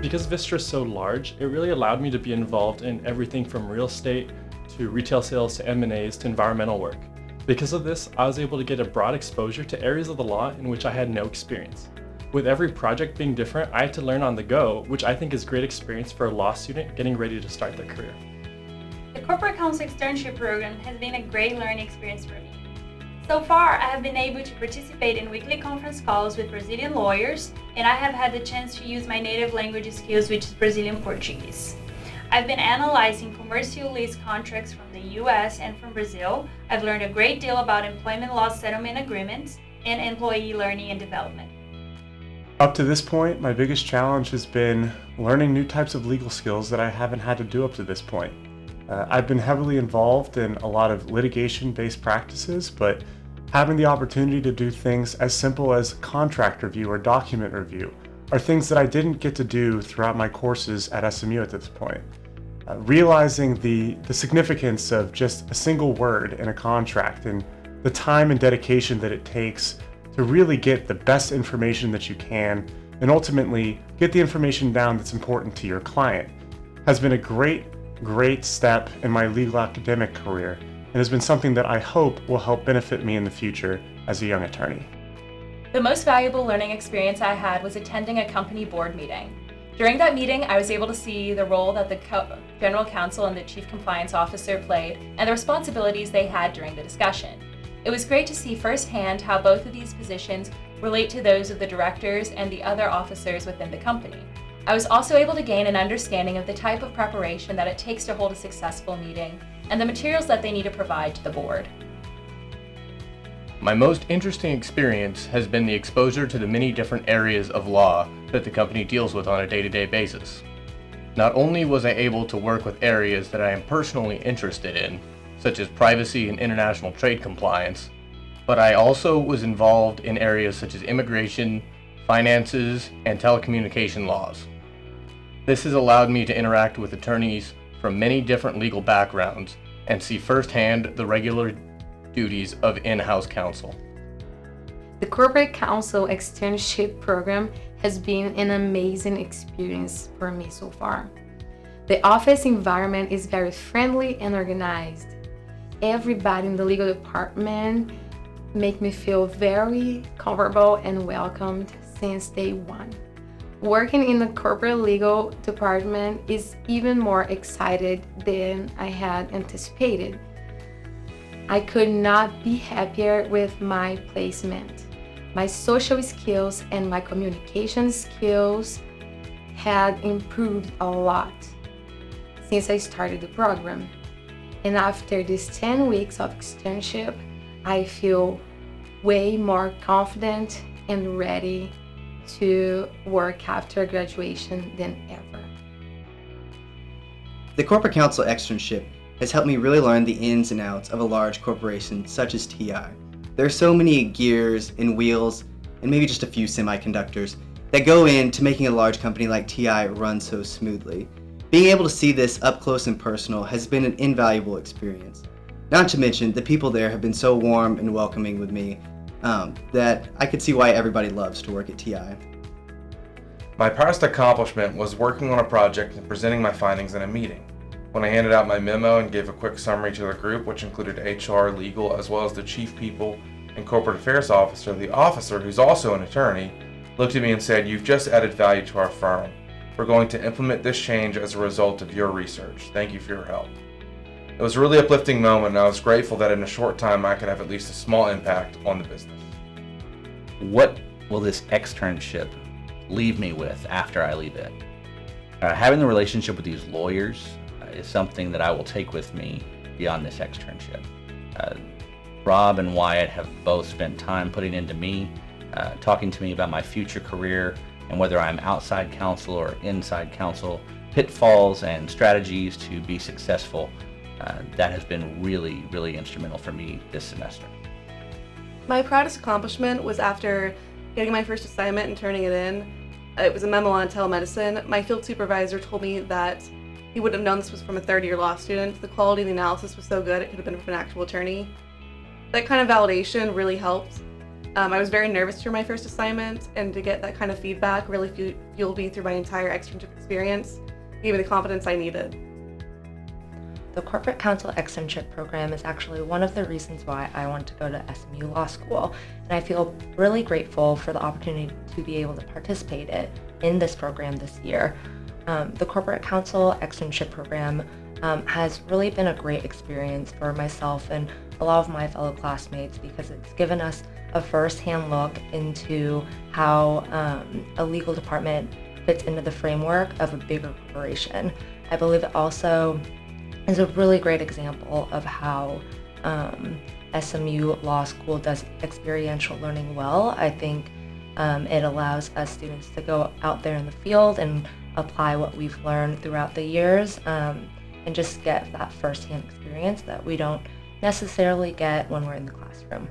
Because Vistra is so large, it really allowed me to be involved in everything from real estate to retail sales to M&As to environmental work. Because of this, I was able to get a broad exposure to areas of the law in which I had no experience. With every project being different, I had to learn on the go, which I think is great experience for a law student getting ready to start their career. The Corporate Counsel Externship program has been a great learning experience for me. So far, I have been able to participate in weekly conference calls with Brazilian lawyers, and I have had the chance to use my native language skills, which is Brazilian Portuguese. I've been analyzing commercial lease contracts from the US and from Brazil. I've learned a great deal about employment law settlement agreements and employee learning and development. Up to this point, my biggest challenge has been learning new types of legal skills that I haven't had to do up to this point. I've been heavily involved in a lot of litigation-based practices, but having the opportunity to do things as simple as contract review or document review are things that I didn't get to do throughout my courses at SMU at this point. Realizing the significance of just a single word in a contract and the time and dedication that it takes to really get the best information that you can and ultimately get the information down that's important to your client has been a great step in my legal academic career and has been something that I hope will help benefit me in the future as a young attorney. The most valuable learning experience I had was attending a company board meeting. During that meeting, I was able to see the role that the General Counsel and the Chief Compliance Officer played and the responsibilities they had during the discussion. It was great to see firsthand how both of these positions relate to those of the directors and the other officers within the company. I was also able to gain an understanding of the type of preparation that it takes to hold a successful meeting and the materials that they need to provide to the board. My most interesting experience has been the exposure to the many different areas of law that the company deals with on a day-to-day basis. Not only was I able to work with areas that I am personally interested in, such as privacy and international trade compliance, but I also was involved in areas such as immigration, finances, and telecommunication laws. This has allowed me to interact with attorneys from many different legal backgrounds and see firsthand the regular duties of in-house counsel. The Corporate Counsel Externship program has been an amazing experience for me so far. The office environment is very friendly and organized. Everybody in the legal department make me feel very comfortable and welcomed since day one. Working in the corporate legal department is even more excited than I had anticipated. I could not be happier with my placement. My social skills and my communication skills had improved a lot since I started the program. And after these 10 weeks of externship, I feel way more confident and ready to work after graduation than ever. The Corporate Counsel Externship has helped me really learn the ins and outs of a large corporation such as TI. There are so many gears and wheels, and maybe just a few semiconductors, that go into making a large company like TI run so smoothly. Being able to see this up close and personal has been an invaluable experience. Not to mention, the people there have been so warm and welcoming with me that I could see why everybody loves to work at TI. My proudest accomplishment was working on a project and presenting my findings in a meeting. When I handed out my memo and gave a quick summary to the group, which included HR, legal, as well as the Chief People and Corporate Affairs Officer, the officer, who's also an attorney, looked at me and said, "You've just added value to our firm. We're going to implement this change as a result of your research. Thank you for your help." It was a really uplifting moment, and I was grateful that in a short time I could have at least a small impact on the business. What will this externship leave me with after I leave it? Having the relationship with these lawyers is something that I will take with me beyond this externship. Rob and Wyatt have both spent time putting into me, talking to me about my future career and whether I'm outside counsel or inside counsel, pitfalls and strategies to be successful. That has been really instrumental for me this semester. My proudest accomplishment was after getting my first assignment and turning it in. It was a memo on telemedicine. My field supervisor told me that he wouldn't have known this was from a third-year law student. The quality of the analysis was so good it could have been from an actual attorney. That kind of validation really helped. I was very nervous for my first assignment, and to get that kind of feedback really fueled me through my entire externship experience, gave me the confidence I needed. The Corporate Counsel Externship program is actually one of the reasons why I want to go to SMU Law School, and I feel really grateful for the opportunity to be able to participate in this program this year. The Corporate Counsel Externship program has really been a great experience for myself and a lot of my fellow classmates because it's given us a first-hand look into how a legal department fits into the framework of a bigger corporation. I believe it also is a really great example of how SMU Law School does experiential learning well. I think it allows us students to go out there in the field and apply what we've learned throughout the years and just get that first-hand experience that we don't necessarily get when we're in the classroom.